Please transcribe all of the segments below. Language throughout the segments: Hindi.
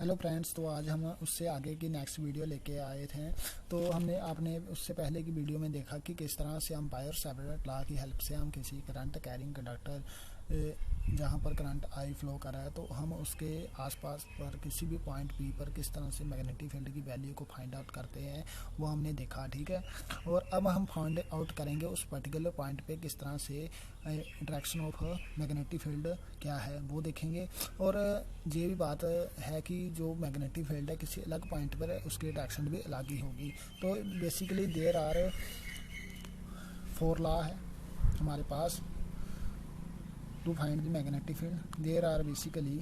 हेलो फ्रेंड्स, तो आज हम उससे आगे की नेक्स्ट वीडियो लेके आए थे। तो आपने उससे पहले की वीडियो में देखा कि किस तरह से हम बायर-सेवर्ट लॉ की हेल्प से हम किसी करंट कैरिंग कंडक्टर जहाँ पर करंट आई फ्लो कर रहा है तो हम उसके आसपास पर किसी भी पॉइंट पी पर किस तरह से मैग्नेटिक फील्ड की वैल्यू को फाइंड आउट करते हैं, वो हमने देखा। ठीक है, और अब हम फाइंड आउट करेंगे उस पर्टिकुलर पॉइंट पे किस तरह से डायरेक्शन ऑफ मैग्नेटिक फील्ड क्या है वो देखेंगे। और ये भी बात है कि जो मैग्नेटिक फील्ड है किसी अलग पॉइंट पर उसकी डायरेक्शन भी अलग ही होगी। तो बेसिकली देयर आर 4 लॉ है हमारे पास to find the magnetic field. There are basically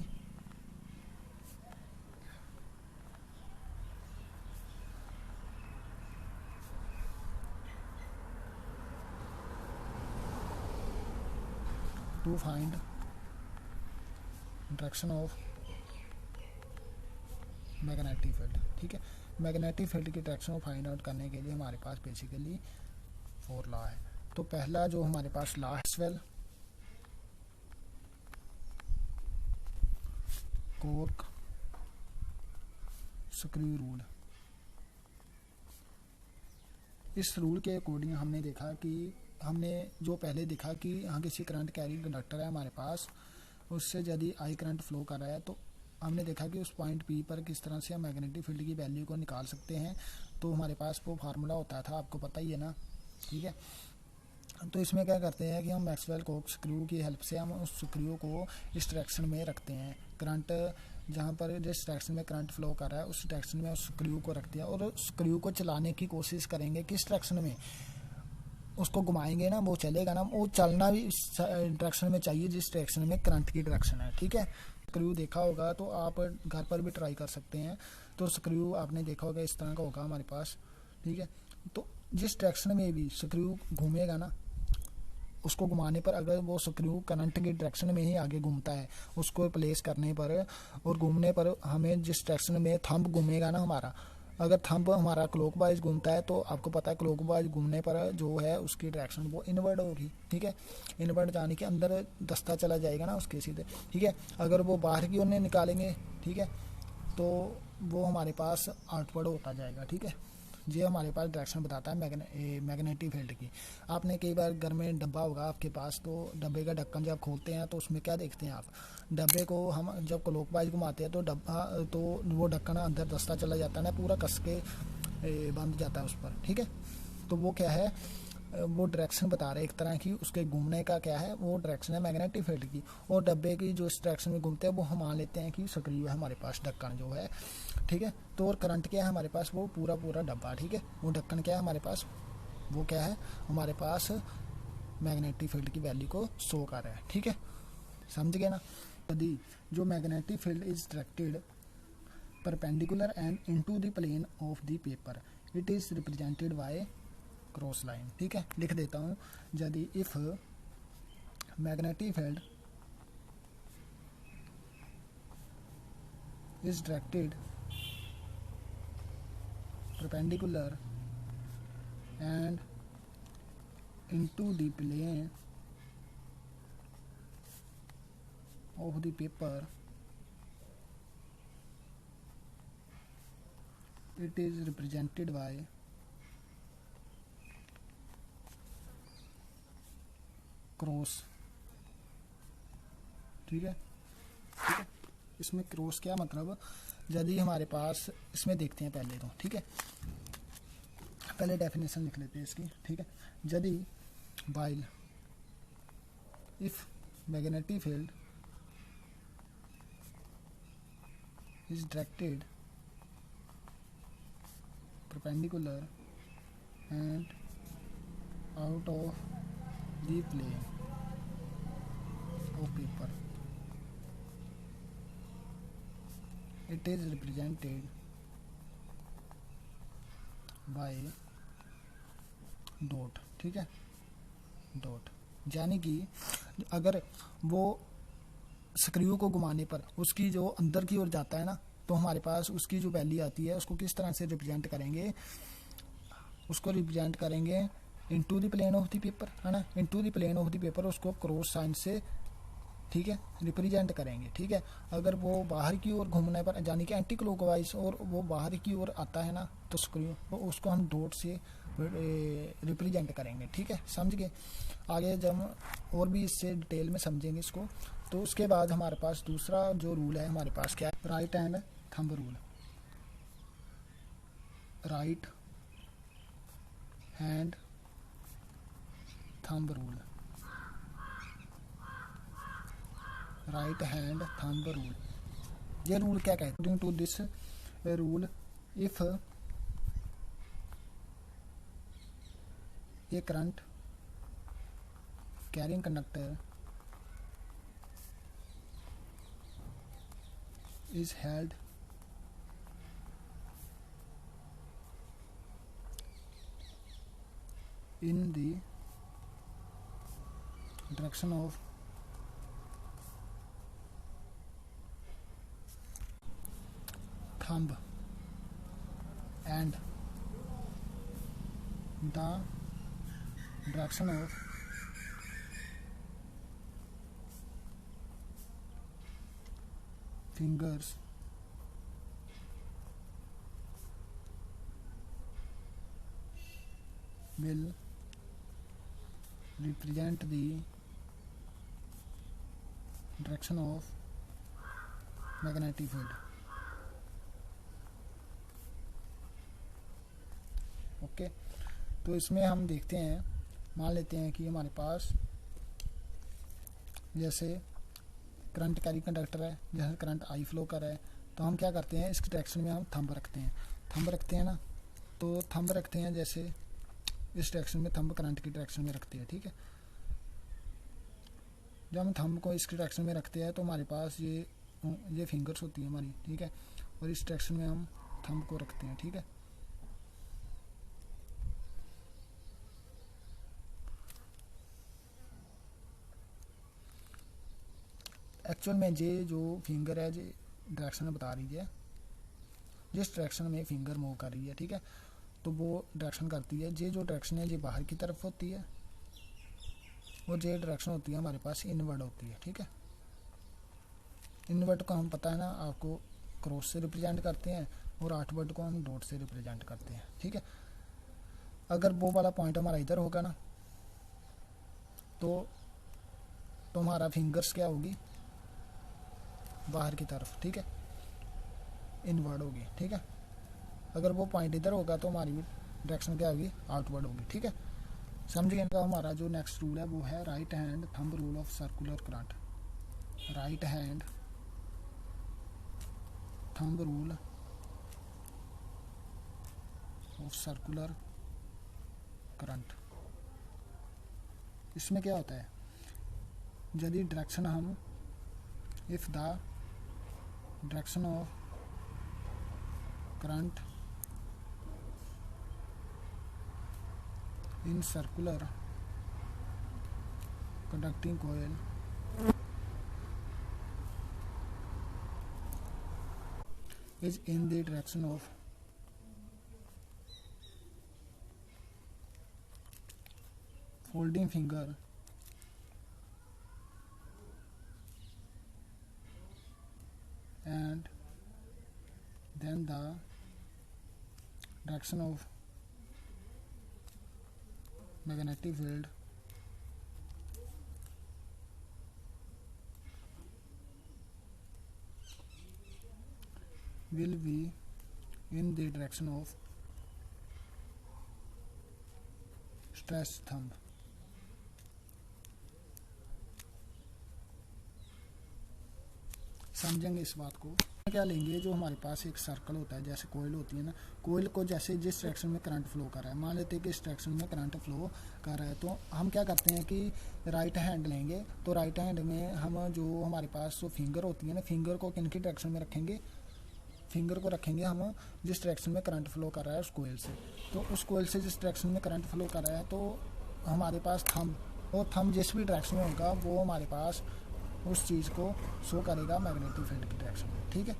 to find direction of magnetic field. ठीक है, मैग्नेटिक फील्ड की डायरेक्शन को फाइंड आउट करने के लिए हमारे पास बेसिकली 4 लॉ है। तो पहला जो हमारे पास लॉ है मैक्सवेल कोर्क स्क्रू रूल। इस रूल के अकॉर्डिंग हमने जो पहले देखा कि यहाँ किसी करंट कैरिंग कंडक्टर है हमारे पास, उससे यदि आई करंट फ्लो कर रहा है तो हमने देखा कि उस पॉइंट पी पर किस तरह से हम मैग्नेटिक फील्ड की वैल्यू को निकाल सकते हैं। तो हमारे पास वो फार्मूला होता था, आपको पता ही है ना। ठीक है, तो इसमें क्या करते हैं कि हम मैक्सवेल कोर्क स्क्रू की हेल्प से हम उस स्क्रू को इस डायरेक्शन में रखते हैं। करंट जहाँ पर जिस डायरेक्शन में करंट फ्लो कर रहा है उस डायरेक्शन में उस स्क्रू को रखते हैं और स्क्रू को चलाने की कोशिश करेंगे। किस डायरेक्शन में उसको घुमाएंगे ना, वो चलेगा ना, वो चलना भी इस डायरेक्शन में चाहिए जिस डायरेक्शन में करंट की डायरेक्शन है। ठीक है, स्क्रू देखा होगा तो आप घर पर भी ट्राई कर सकते हैं। तो स्क्रू आपने देखा होगा इस तरह का होगा हमारे पास। ठीक है, तो जिस डायरेक्शन में भी स्क्रू घूमेगा ना, उसको घुमाने पर अगर वो स्क्रू करंट की डायरेक्शन में ही आगे घूमता है, उसको प्लेस करने पर और घूमने पर हमें जिस डायरेक्शन में थंब घूमेगा ना हमारा, अगर थंब हमारा क्लॉकवाइज घूमता है तो आपको पता है क्लॉकवाइज घूमने पर जो है उसकी डायरेक्शन वो इनवर्ड होगी। ठीक है, इनवर्ड जाने के अंदर दस्ता चला जाएगा ना उसके सीधे। ठीक है, अगर वो बाहर की ओर निकालेंगे, ठीक है, तो वो हमारे पास आउटवर्ड होता जाएगा। ठीक है, ये हमारे पास डायरेक्शन बताता है मैग्नेटिक फील्ड की। आपने कई बार घर में डब्बा होगा आपके पास, तो डब्बे का ढक्कन जब खोलते हैं तो उसमें क्या देखते हैं आप, डब्बे को हम जब क्लॉकवाइज घुमाते हैं तो वो ढक्कन अंदर दस्ता चला जाता है ना, पूरा कस के बंध जाता है उस पर। ठीक है, तो वो क्या है, वो डायरेक्शन बता रहे एक तरह की उसके घूमने का क्या है, वो डायरेक्शन है मैग्नेटिक फील्ड की। और डब्बे की जो इस डायरेक्शन में घूमते हैं वो हम मान लेते हैं कि सक्रिय है हमारे पास ढक्कन जो है। ठीक है, तो और करंट क्या है हमारे पास, वो पूरा डब्बा। ठीक है, वो ढक्कन क्या है हमारे पास, वो क्या है हमारे पास मैग्नेटिक फील्ड की वैल्यू को शो कर रहा है। ठीक है, समझ गए ना। यदि जो magnetic field is directed perpendicular and into the plane of the paper, it is represented by cross line. ठीक है, लिख देता हूँ, यदि if magnetic field is directed perpendicular and into the plane of the paper, it is represented by cross. ठीक है, ठीक है, इसमें क्रॉस क्या मतलब, यदि हमारे पास इसमें देखते हैं पहले तो। ठीक है, पहले डेफिनेशन लिख लेते हैं इसकी। ठीक है, यदि while if magnetic field is directed perpendicular and out of the plane of paper, it is represented by dot. ठीक है, डॉट, यानी कि अगर वो स्क्रू को घुमाने पर उसकी जो अंदर की ओर जाता है ना, तो हमारे पास उसकी जो वैल्यू आती है उसको किस तरह से रिप्रेजेंट करेंगे, उसको रिप्रेजेंट करेंगे into the plane of the paper, है ना, into the plane of the paper, उसको क्रॉस साइन से ठीक है, रिप्रेजेंट करेंगे। ठीक है, अगर वो बाहर की ओर घूमने पर यानी कि एंटी क्लॉकवाइज और वो बाहर की ओर आता है ना तो स्क्रू तो उसको हम डॉट से रिप्रेजेंट करेंगे। ठीक है, समझ गए। आगे जब हम और भी इससे डिटेल में समझेंगे इसको, तो उसके बाद हमारे पास दूसरा जो रूल है हमारे पास क्या है, right hand thumb rule. Right hand thumb rule, right hand thumb rule. ये रूल क्या कहते हैं? According to this rule, if a current carrying conductor is held in the direction of thumb and the direction of fingers will represent the direction of magnetic field। Okay, तो इसमें हम देखते हैं, मान लेते हैं कि हमारे पास जैसे करंट कैरी कंडक्टर है, जैसे करंट आई फ्लो कर रहा है, तो हम क्या करते हैं, इसके डायरेक्शन में हम थंब रखते हैं। थंब रखते हैं ना, तो थंब रखते हैं जैसे इस डायरेक्शन में थंब करंट की डायरेक्शन में रखते हैं। ठीक है, जब हम थंब को इसके डायरेक्शन में रखते हैं तो हमारे पास ये फिंगर्स होती है हमारी। ठीक है, और इस डायरेक्शन में हम थंब को रखते हैं। ठीक है, एक्चुअल में ये जो फिंगर है ये डायरेक्शन में बता रही है, जिस डायरेक्शन में फिंगर मूव कर रही है। ठीक है, तो वो डायरेक्शन करती है, ये जो डायरेक्शन है ये बाहर की तरफ होती है, और ये डायरेक्शन होती है हमारे पास इनवर्ड होती है। ठीक है, इनवर्ड को हम पता है ना आपको, क्रॉस से रिप्रेजेंट करते हैं, और आउटवर्ड को हम डॉट से रिप्रेजेंट करते हैं। ठीक है, अगर वो वाला पॉइंट हमारा इधर होगा ना तो हमारा फिंगर्स क्या होगी, बाहर की तरफ। ठीक है, इनवर्ड होगी। ठीक है, अगर वो पॉइंट इधर होगा तो हमारी डायरेक्शन क्या होगी, आउटवर्ड होगी। ठीक है, समझिए। इनका हमारा जो नेक्स्ट रूल है वो है right hand thumb rule of circular current. Right hand thumb rule of circular current. इसमें क्या होता है, यदि डायरेक्शन हम if the direction of current in circular conducting coil is in the direction of folding finger and then the direction of magnetic field will be in the direction of stress thumb। समझेंगे इस बात को। क्या लेंगे, जो हमारे पास एक सर्कल होता है, जैसे कोयल होती है ना, कोयल को जैसे जिस डायरेक्शन में करंट फ्लो कर रहा है, मान लेते हैं कि इस डायरेक्शन में करंट फ्लो कर रहा है, तो हम क्या करते हैं कि राइट हैंड लेंगे। तो राइट हैंड में हम जो हमारे पास जो फिंगर होती है ना, फिंगर को किन की डायरेक्शन में रखेंगे, फिंगर को रखेंगे हम जिस डायरेक्शन में करंट फ्लो कर रहा है उस कोयल से। तो उस कोयल से जिस डायरेक्शन में करंट फ्लो कर रहा है, तो हमारे पास थंब, और थंब जिस भी डायरेक्शन में होगा वो हमारे पास उस चीज़ को शो करेगा मैग्नेटिक फील्ड की डायरेक्शन में। ठीक है,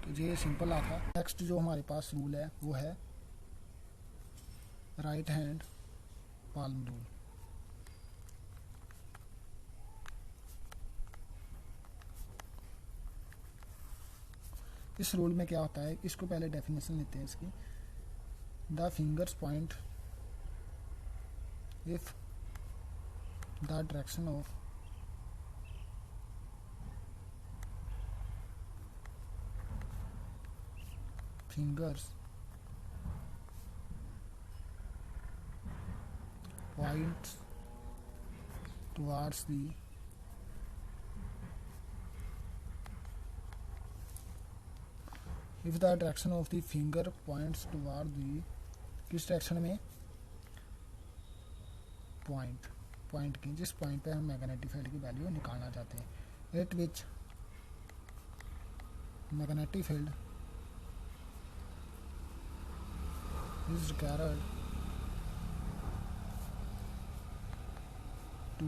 तो ये सिंपल आता। नेक्स्ट जो हमारे पास रूल है वो है राइट हैंड पाल्म रूल। इस रूल में क्या होता है, इसको पहले डेफिनेशन लेते हैं इसकी। The fingers point if the direction of fingers points towards the if the direction of the finger points toward the किस डायरेक्शन में, पॉइंट की जिस पॉइंट पे हम मैग्नेटिक फील्ड की वैल्यू निकालना चाहते हैं, eight which magnetic field is required to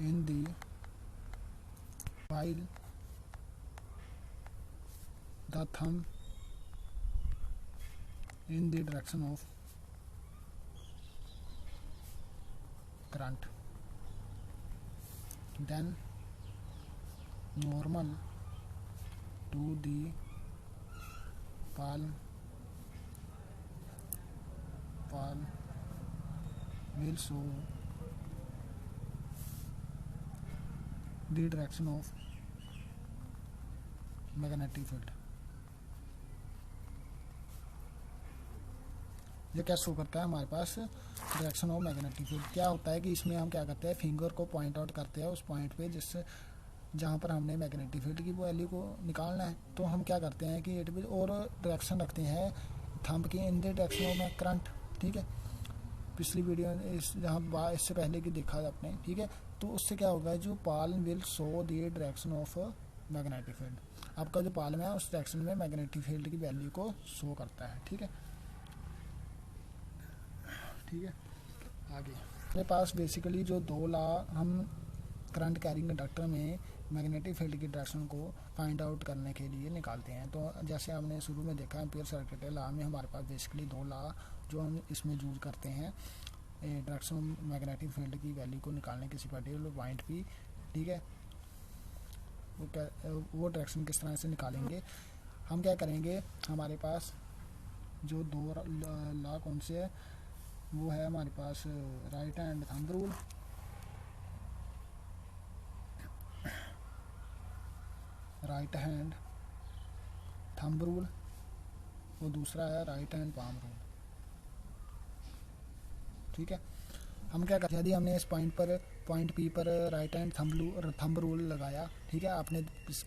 in the while the thumb in the direction of current, then normal to the palm will show the direction of magnetic field। ये क्या शो करता है हमारे पास, डायरेक्शन ऑफ मैग्नेटिक फील्ड। क्या होता है कि इसमें हम क्या करते हैं, फिंगर को पॉइंट आउट करते हैं उस पॉइंट पे जिससे जहाँ पर हमने मैग्नेटिक फील्ड की वैल्यू को निकालना है। तो हम क्या करते हैं कि एट और डायरेक्शन रखते हैं थंब की in the direction of current, ठीक है। पिछली वीडियो इस जहाँ इससे पहले की देखा आपने, ठीक है। तो उससे क्या होगा, जो palm will show the direction of magnetic field, आपका जो पाल्म है उस डायरेक्शन में मैग्नेटिक फील्ड की वैल्यू को शो करता है, ठीक है। आगे मेरे पास बेसिकली जो दो लॉ हम करंट कैरिंग कंडक्टर में मैग्नेटिक फील्ड की डायरेक्शन को फाइंड आउट करने के लिए निकालते हैं। तो जैसे हमने शुरू में देखा एम्पीयर सर्किट लॉ में हमारे पास बेसिकली दो लॉ जो हम इसमें यूज करते हैं डायरेक्शन ऑफ मैग्नेटिक फील्ड की वैल्यू को निकालने किसी पर्टिकुलर पॉइंट पे, ठीक है। वो डायरेक्शन किस तरह से निकालेंगे, हम क्या करेंगे, हमारे पास जो दो लॉ कौन से है, वो है हमारे पास right hand thumb rule, right hand thumb rule, और दूसरा है राइट हैंड पाम रूल, ठीक है। हम क्या करते हैं, यदि हमने इस पॉइंट पी पर राइट हैंड थंब रूल लगाया, ठीक है, आपने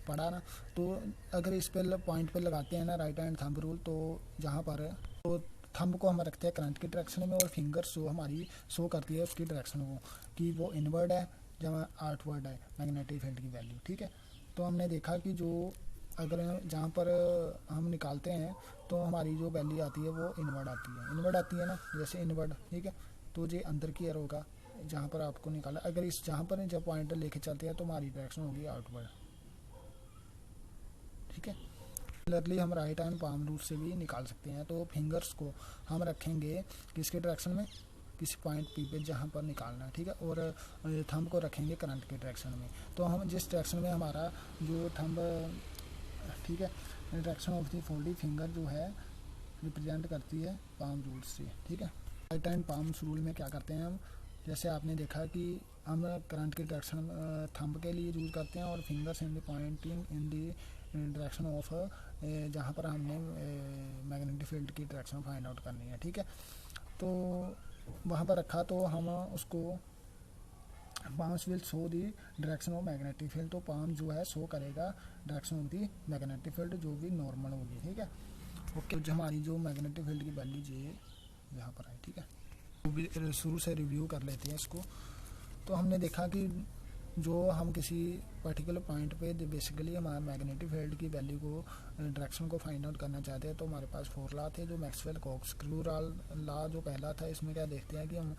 पढ़ा ना, तो अगर इस पर पॉइंट पे लगाते हैं ना राइट हैंड थंब रूल, तो जहाँ पर तो थंब को हम रखते हैं करंट की डायरेक्शन में और फिंगर्स जो हमारी शो करती है उसकी डायरेक्शन को कि वो इनवर्ड है जहाँ आउटवर्ड है मैग्नेटिक फील्ड की वैल्यू, ठीक है। तो हमने देखा कि जो अगर जहाँ पर हम निकालते हैं तो हमारी जो वैल्यू आती है वो इनवर्ड आती है ना, जैसे इनवर्ड, ठीक है। तो ये अंदर की एयर होगा जहाँ पर आपको निकाला, अगर इस जहाँ पर जब पॉइंटर लेके चलते हैं तो हमारी डायरेक्शन होगी आउटवर्ड, ठीक है। सिमिलरली हम राइट हैंड पाम रूल से भी निकाल सकते हैं। तो फिंगर्स को हम रखेंगे किसके डायरेक्शन में, किसी पॉइंट पी पे जहाँ पर निकालना है, ठीक है, और थंब को रखेंगे करंट के डायरेक्शन में। तो हम जिस डायरेक्शन में हमारा जो थंब, ठीक है, direction of the folding finger जो है रिप्रेजेंट करती है पाम रूल से, ठीक है। राइट हैंड पाम रूल में क्या करते हैं हम, जैसे आपने देखा कि हम करंट के डायरेक्शन थंब के लिए यूज़ करते हैं और fingers in the pointing in the direction of जहाँ पर हमने मैग्नेटिक फील्ड की डायरेक्शन फाइंड आउट करनी है, ठीक है। तो वहाँ पर रखा तो हम उसको palms will show the direction of magnetic field, तो पाम जो है शो करेगा direction of the magnetic field जो भी नॉर्मल होगी, ठीक है। ओके, जो हमारी जो मैग्नेटिक फील्ड की वैल्यू ये यहाँ पर है, ठीक है। शुरू से रिव्यू कर लेते हैं इसको। तो हमने देखा कि जो हम किसी पर्टिकुलर पॉइंट पे बेसिकली हमारा मैग्नेटिक फील्ड की वैल्यू को डायरेक्शन को फाइंड आउट करना चाहते हैं, तो हमारे पास 4 लॉ थे। जो मैक्सवेल कॉर्कस्क्रू लॉ जो पहला था, इसमें क्या देखते हैं कि हम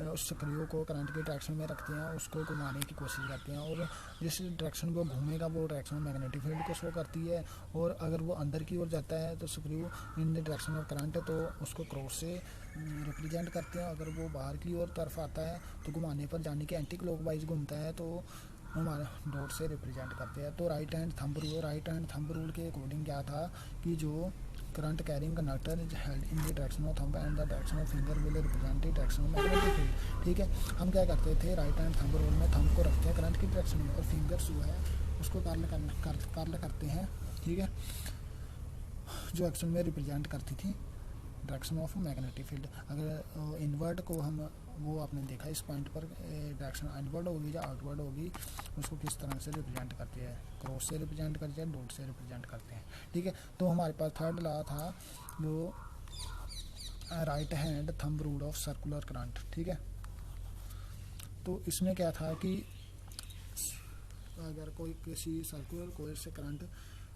उस स्क्रू को करंट की डायरेक्शन में रखते हैं, उसको घुमाने की कोशिश करते हैं और जिस डायरेक्शन वो घूमेगा वो डायरेक्शन मैग्नेटिक फील्ड को शो करती है, और अगर वो अंदर की ओर जाता है तो screw in the direction of current तो उसको क्रॉस से रिप्रेजेंट करते हैं। अगर वो बाहर की ओर तरफ आता है तो घुमाने पर जाने के एंटी क्लॉकवाइज घूमता है तो हमारे डॉट से रिप्रेजेंट करते हैं। तो राइट हैंड थंब रूल के अकॉर्डिंग क्या था कि जो current carrying conductor is held in the direction of thumb and the direction of finger will represent the direction of magnetic field. ठीक है, हम क्या करते थे, राइट हैंड थंब रूल में थंब को रखते हैं करंट की डायरेक्शन में और फिंगर्स जो है उसको कर्ल करते हैं। ठीक है, जो एक्शन में रिप्रेजेंट करती थी डायरेक्शन ऑफ मैग्नेटिक फील्ड। अगर इनवर्ट को हम, वो आपने देखा इस पॉइंट पर डायरेक्शन इनवर्ड होगी या आउटवर्ड होगी, उसको किस तरह से रिप्रेजेंट करते हैं, क्रॉस से रिप्रेजेंट करते हैं, डॉट से रिप्रेजेंट करते हैं। ठीक है, तो हमारे पास थर्ड लॉ था जो right hand thumb rule of circular current. ठीक है, तो इसमें क्या था कि अगर कोई किसी सर्कुलर कोयल से करंट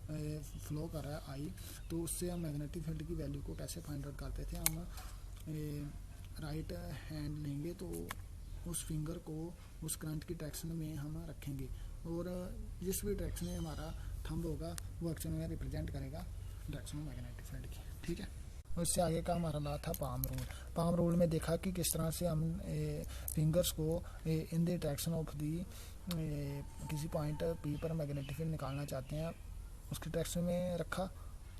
फ्लो कर रहा है आई, तो उससे हम मैग्नेटिक फील्ड की वैल्यू को कैसे फाइंड आउट करते थे। हम राइट हैंड लेंगे तो उस फिंगर को उस करंट की डायरेक्शन में हम रखेंगे और जिस भी डायरेक्शन में हमारा थंब होगा वो एक्शन में रिप्रेजेंट करेगा डायरेक्शन ऑफ मैग्नेटिक फील्ड की। ठीक है, उससे आगे का हमारा ला था पाम रूल में देखा कि किस तरह से हम फिंगर्स को in the direction of the किसी पॉइंट पी पर मैग्नेटिक फील्ड निकालना चाहते हैं उसकी डायरेक्शन में रखा,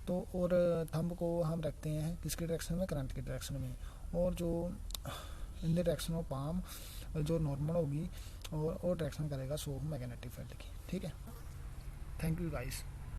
तो और थंब को हम रखते हैं किसकी डायरेक्शन में, करंट की डायरेक्शन में, और जो in the direction of palm जो नॉर्मल होगी और डायरेक्शन करेगा सो मैग्नेटिक फील्ड की। ठीक है, थैंक यू गाइस।